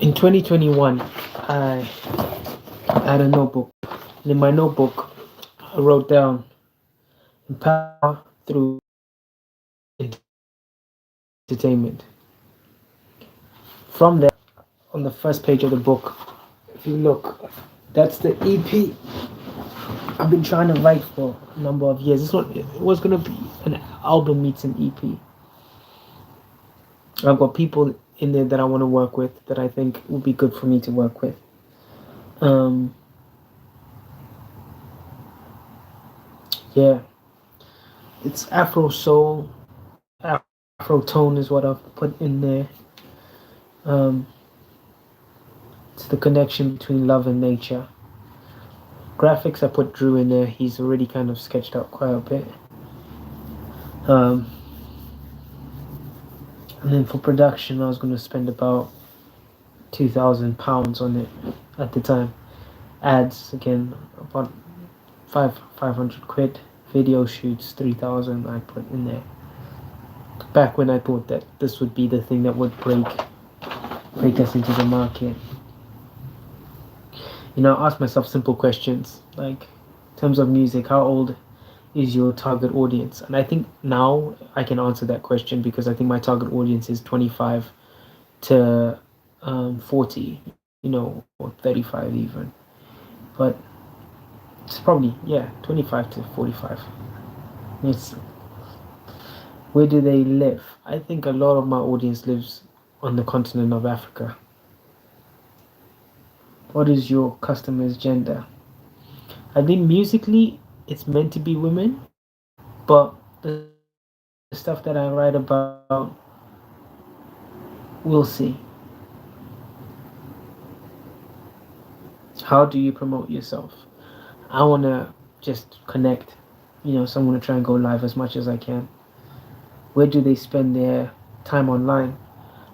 In 2021, I had a notebook. And in my notebook, I wrote down empower through entertainment. From there, on the first page of the book, if you look, that's the EP I've been trying to write for a number of years. It was gonna be an album meets an EP. I've got people in there that I want to work with that I think would be good for me to work with. Um, yeah, it's Afro soul, Afro tone is what I've put in there. Um, it's the connection between love and nature. Graphics, I put Drew in there. He's already kind of sketched out quite a bit. Um, and then for production, I was going to spend about £2,000 on it at the time. Ads again, about 500 quid. Video shoots 3,000. I put in there. Back when I thought that this would be the thing that would break us into the market. I ask myself simple questions like, in terms of music, how old is your target audience? And I think now I can answer that question because I think my target audience is 25 to 40, or 35 even. But it's probably, 25 to 45. It's, where do they live? I think a lot of my audience lives on the continent of Africa. What is your customer's gender? I think musically it's meant to be women, but the stuff that I write about, we'll see. How do you promote yourself? I want to just connect. So I'm going to try and go live as much as I can. Where do they spend their time online?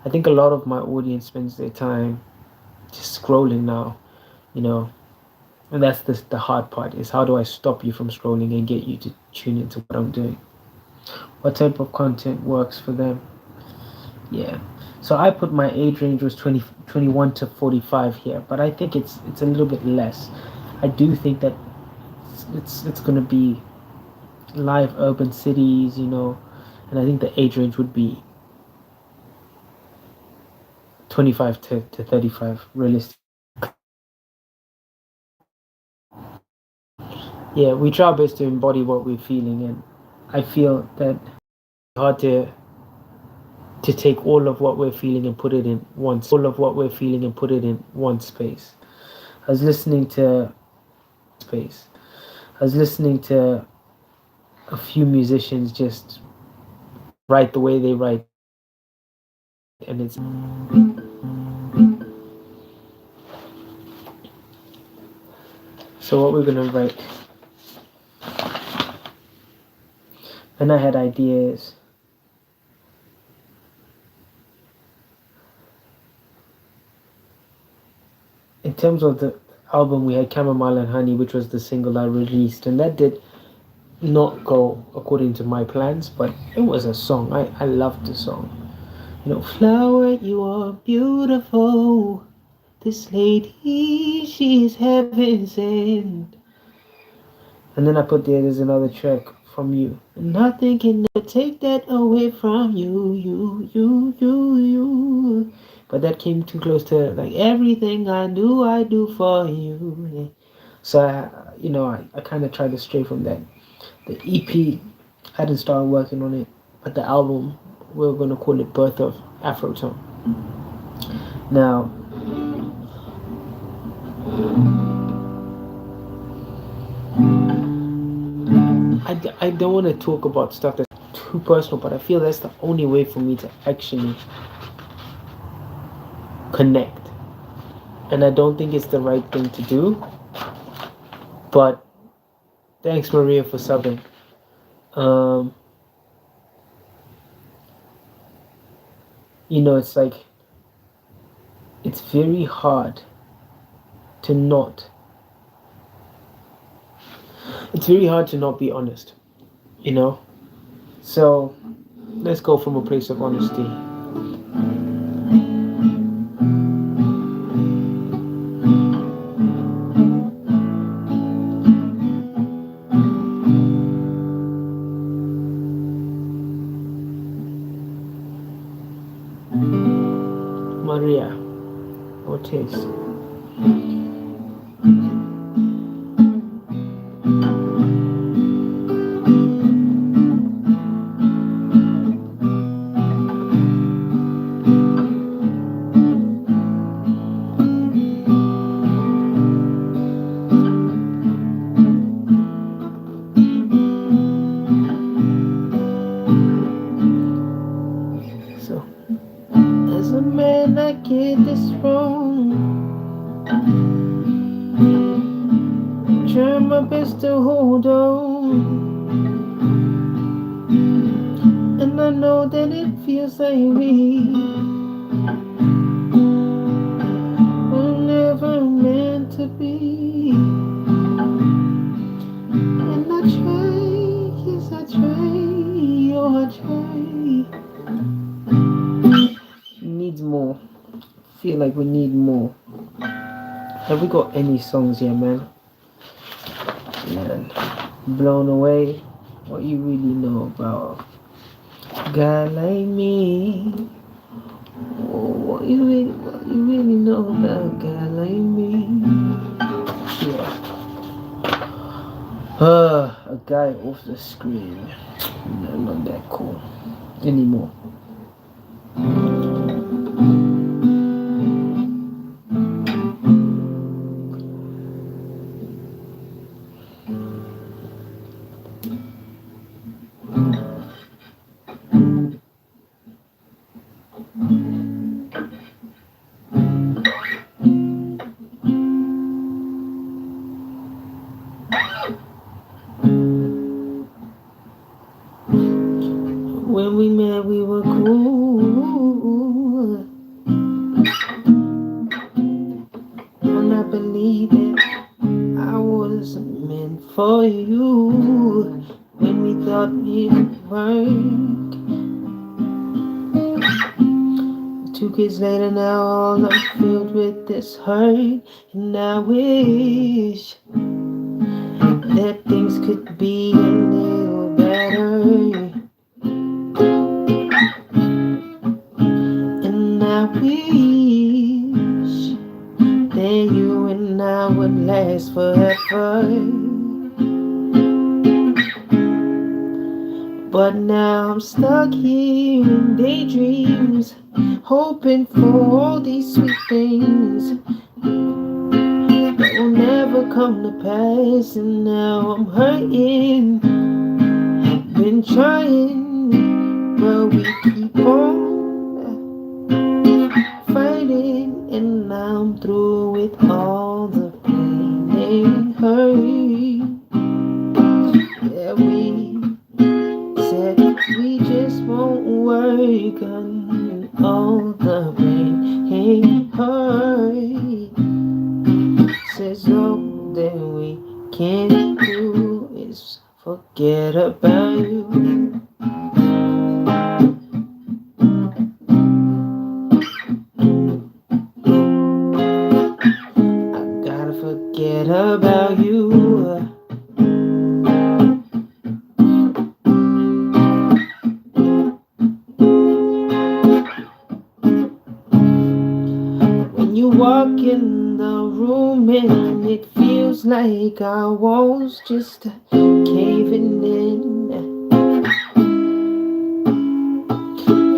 I think a lot of my audience spends their time just scrolling now, and that's the hard part, is how do I stop you from scrolling and get you to tune into what I'm doing? What type of content works for them? Yeah. So I put my age range was 21 to 45 here, but I think it's a little bit less. I do think that it's going to be live urban cities, and I think the age range would be 25 to 35 realistic. Yeah, we try our best to embody what we're feeling, and I feel that it's hard to take all of what we're feeling and put it in one space. I was listening to space. I was listening to a few musicians just write the way they write, and it's so what we're gonna write. And I had ideas. In terms of the album, we had Chamomile and Honey, which was the single I released, and that did not go according to my plans, but it was a song. I loved the song. Flower, you are beautiful. This lady, she's heaven sent. And then I put there's another track from you. Nothing can take that away from you. But that came too close to like everything I do, I do for you. So I kind of tried to stray from that. The EP, I hadn't started working on it, but the album, we're gonna call it Birth of Afrotone. Now, I don't want to talk about stuff that's too personal, but I feel that's the only way for me to actually connect. And I don't think it's the right thing to do. But thanks, Maria, for subbing. It's like, it's very hard to not. It's very hard to not be honest, So let's go from a place of honesty. Maria Ortiz. So, as a man, I get this wrong. Try my best to hold on, and I know that it feels like we were never meant to be. And I try, yes I try, oh I try. Needs more. Feel like we need more. Have we got any songs here, man? Man, blown away. What you really know about a guy like me? Oh, what you really know about a guy like me? Yeah. A guy off the screen. No, not that cool anymore. When we met, we were cool. And I believe that I was meant for you. When we thought it would work. 2 kids later, now all I'm filled with this hurt. And I wish that things could be a little better. And I wish that you and I would last forever. But now I'm stuck here in daydreams, hoping for all these sweet things that will never come to pass. And now I'm hurting, been trying, but we keep on fighting. And now I'm through with all the pain and hurt. Yeah, we said we just won't work on all the pain and hurt. Says all that we can do is forget about you. I gotta forget about you. You walk in the room and it feels like our walls just caving in.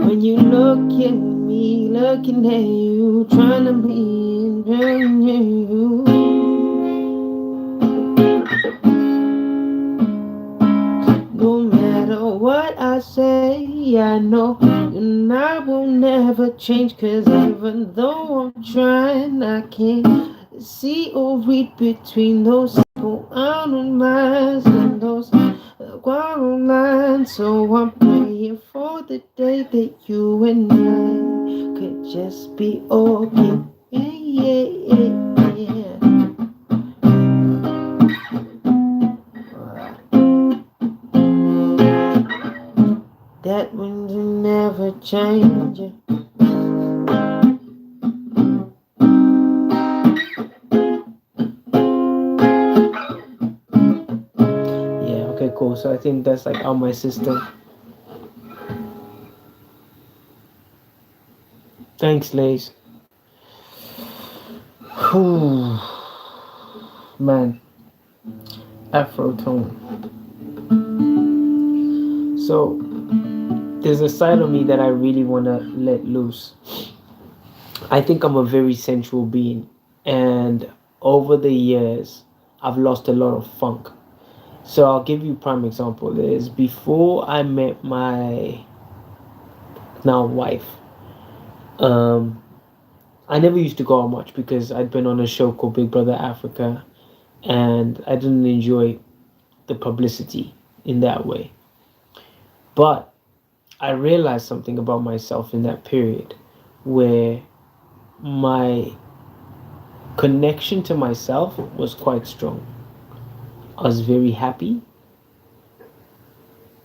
When you look at me, looking at you, trying to be brand new. No matter what I say, I know you and I will never change. 'Cause even though I'm trying, I can't see or read between those simple outer lines and those quarrel lines. So I'm praying for the day that you and I could just be okay. Yeah, yeah, yeah. That means you never change. Yeah, okay, cool. So I think that's like on my system. Thanks, Lace. Whew, man, Afro tone. So there's a side of me that I really want to let loose. I think I'm a very sensual being, and over the years, I've lost a lot of funk. So I'll give you prime example is before I met my now wife. Um, I never used to go out much because I'd been on a show called Big Brother Africa, and I didn't enjoy the publicity in that way. But I realized something about myself in that period where my connection to myself was quite strong. I was very happy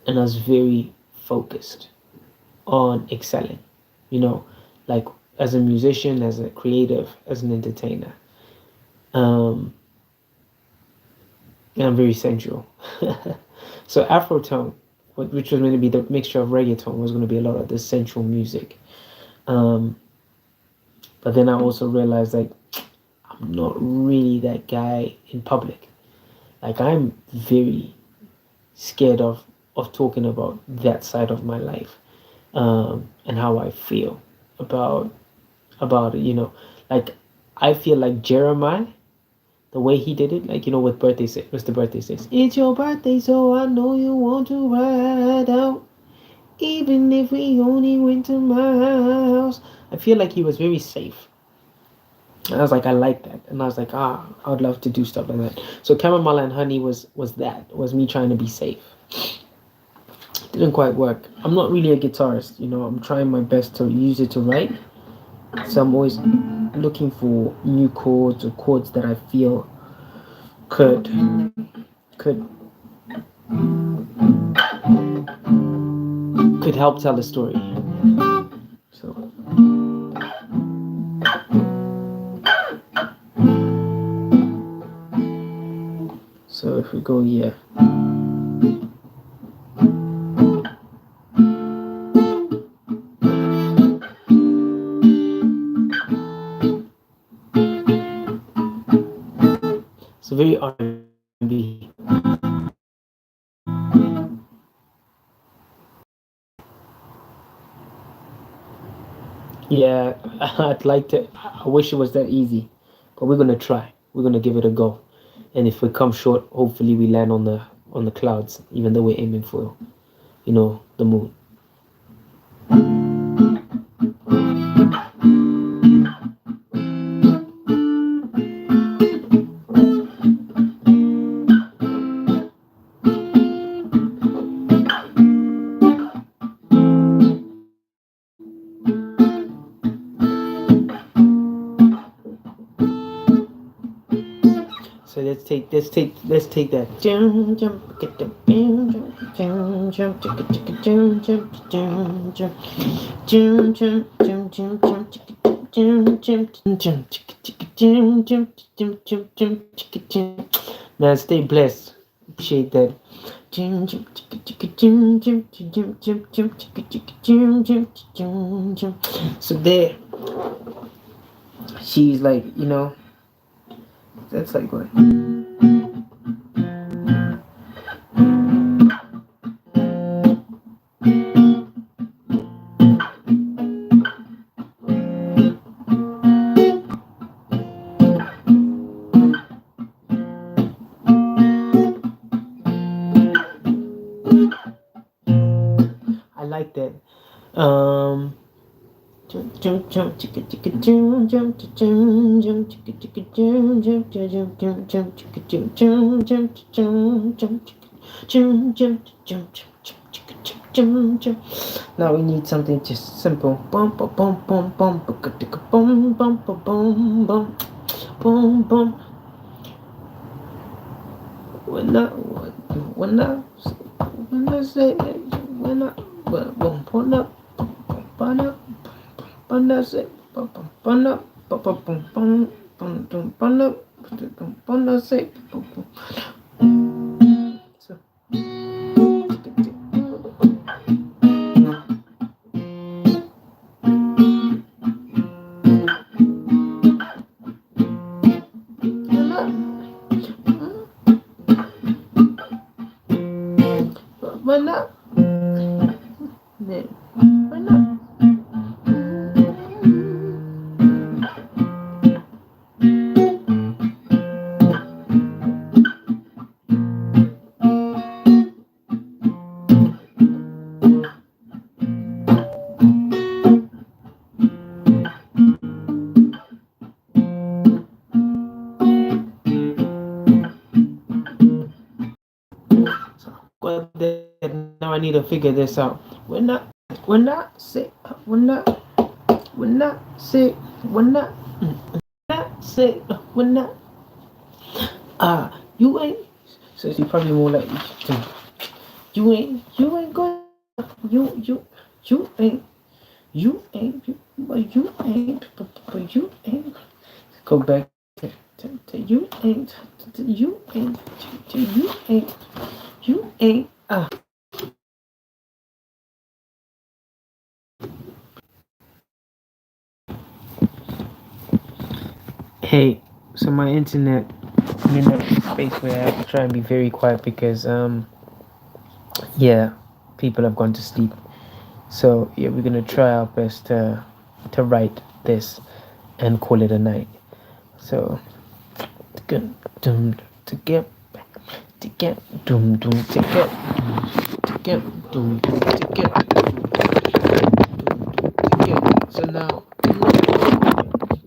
and I was very focused on excelling, you know, like as a musician, as a creative, as an entertainer. Um, and I'm very sensual. So Afrotone, which was going to be the mixture of reggaeton, was going to be a lot of the sensual music. Um, but then I also realized like I'm not really that guy in public. Like I'm very scared of talking about that side of my life, and how I feel about about it. Like I feel like Jeremiah, the way he did it, like with birthday six, what's the birthday six? It's your birthday, so I know you want to ride out, even if we only went to my house. I feel like he was very safe. And I was like, I like that, and I was like, I would love to do stuff like that. So Caramel and Honey was me trying to be safe. Didn't quite work. I'm not really a guitarist, I'm trying my best to use it to write. So I'm always looking for new chords or chords that I feel could could could help tell a story. So so if we go here. So very R&B. Yeah, I'd like to. I wish it was that easy, but we're gonna try. We're gonna give it a go, and if we come short, hopefully we land on the clouds. Even though we're aiming for, the moon. So let's take that. Jump jump get the jump jump jump jump jump jump jump jump jump jump. Man, stay blessed. Appreciate that. So there, she's like, that's like what. I like that. Um, jump, jump, jump, chicka, chicka, jump, jump, jump, jump, chicka, chicka, jump, jump, jump, jump, jump, chicka, jump, jump, jump, jump, jump, jump, jump, jump, chicka, jump, jump. Now we need something just simple. Bum, bum, bum, bum, bum, bum, bum, bum, bum, bum, bum, bum. When I, when I, when I say, when I, bum, bum, up, bum, up. Panda say, panda, papa, pum, pum, pum, pum, panda, panda say, pum, pum. So, to figure this out. We're not sick. We're not. We're not sick. We're not sick. We're not. You ain't. So she probably more like you ain't going. You ain't. You ain't. But you ain't. Go back to you ain't. You ain't. You ain't. You ain't. Hey, so my internet, I'm in a space where I have to try and be very quiet because yeah, people have gone to sleep. So yeah, we're gonna try our best to write this and call it a night. So to get to get to get to get. So now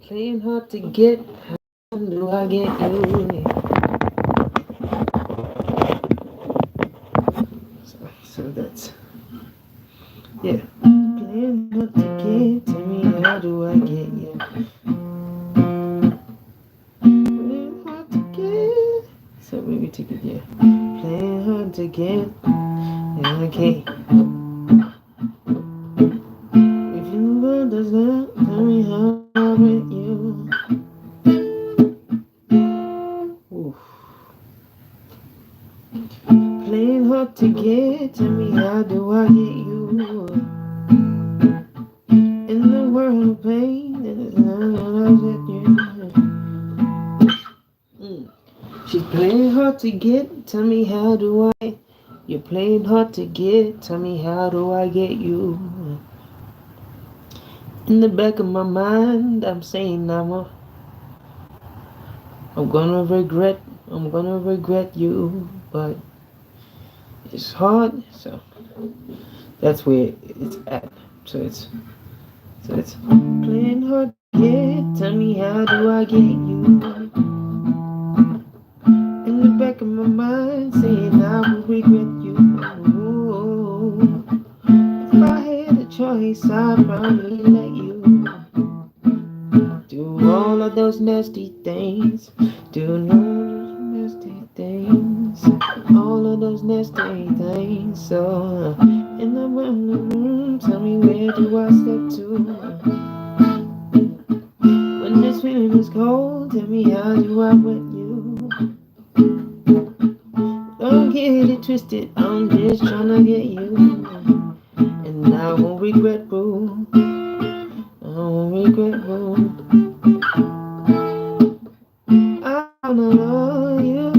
playing hard to get. How do I get you? So that's yeah. Playing hard to get. Tell me how do I get you? Playing hard to get. So maybe take it yeah. Playing hard to get. Yeah, okay. If you understand, tell me how I get you. Oof. Playing hard to get. Tell me how do I get you? In the world of pain, and it's not what I get you. She's playing hard to get. Tell me how do I? You're playing hard to get. Tell me how do I get you? In the back of my mind, I'm saying I'm gonna regret you, but it's hard. So that's where it's at. So it's playing hard to get. Tell me how do I get you? In the back of my mind, saying I will regret you. If I had a choice, I'd probably let you do all of those nasty things. Do all those nasty things. All of those nasty things. So in the room, tell me where do I step to? When this feeling is cold, tell me how do I wet you? Don't get it twisted, I'm just tryna get you. And I won't regret, boo. I won't regret, boo. I wanna love you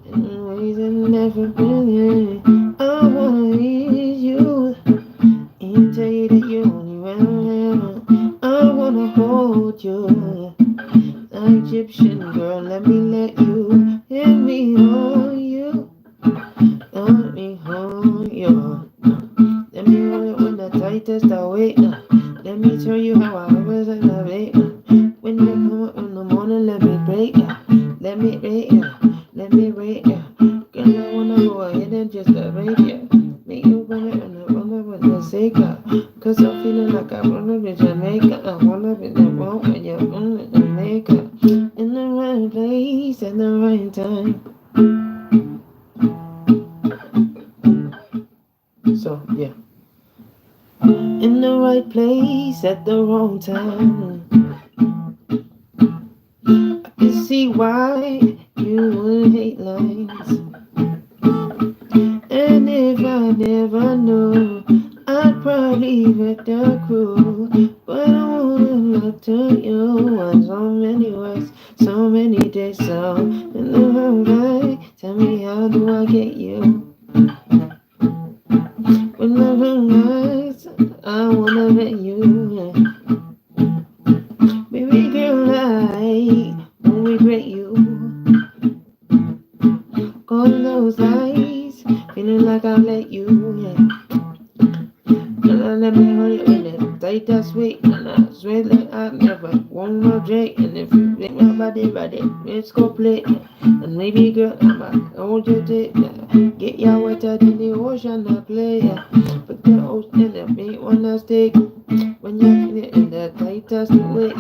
in ways that never been. I wanna ease you and tell you that you're only around. I wanna hold you. Egyptian girl, let me hold you, let me hold you. Let me hold it when the tightest I wait. Let me tell you how I was in the bed. When you come up in the morning, let me break ya. Let me break ya. Let me break ya. Girl, I wanna go ahead and just break ya. Make you wanna with the sake of. Cause I'm feeling like I wanna be Jamaica. I wanna be the one when you're on the makeup. In the right place at the right time. So yeah. In the right place at the wrong time. I can see why you would hate lines. And if I never knew, I'd probably wreck the crew. But I wanna look to you on so many ways, so many days. So in the right, tell me how do I get you? When the right, I wanna let you. Baby girl, I won't regret you. Calling those lies, feeling like I let you. Yeah. And I let me hold it with it tight that sweet, and I swear that I've never one more drink, and if you think my body, let's go play. And maybe, girl, I want you to get your wetter than the ocean I play. But the ocean, I ain't wanna stay when you're in the tightest way.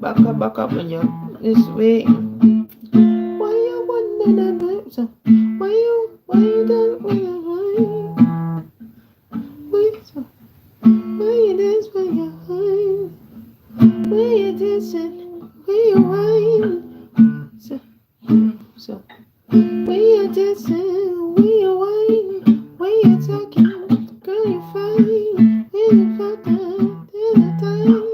Back up when you're this way. Why you wondering about so? Why you done when you're high? Why you dance when you're high? Why you dancing? Why you whine? So, when you dancing, when you whine, when you talking, girl you fine. When you fuck up, then the time.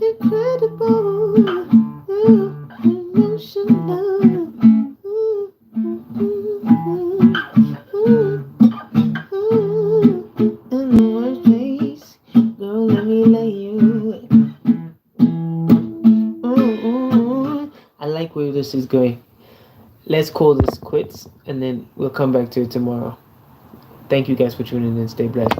Incredible, emotional. In the worst place, girl, let me lay you. I like where this is going. Let's call this quits and then we'll come back to it tomorrow. Thank you guys for tuning in. Stay blessed.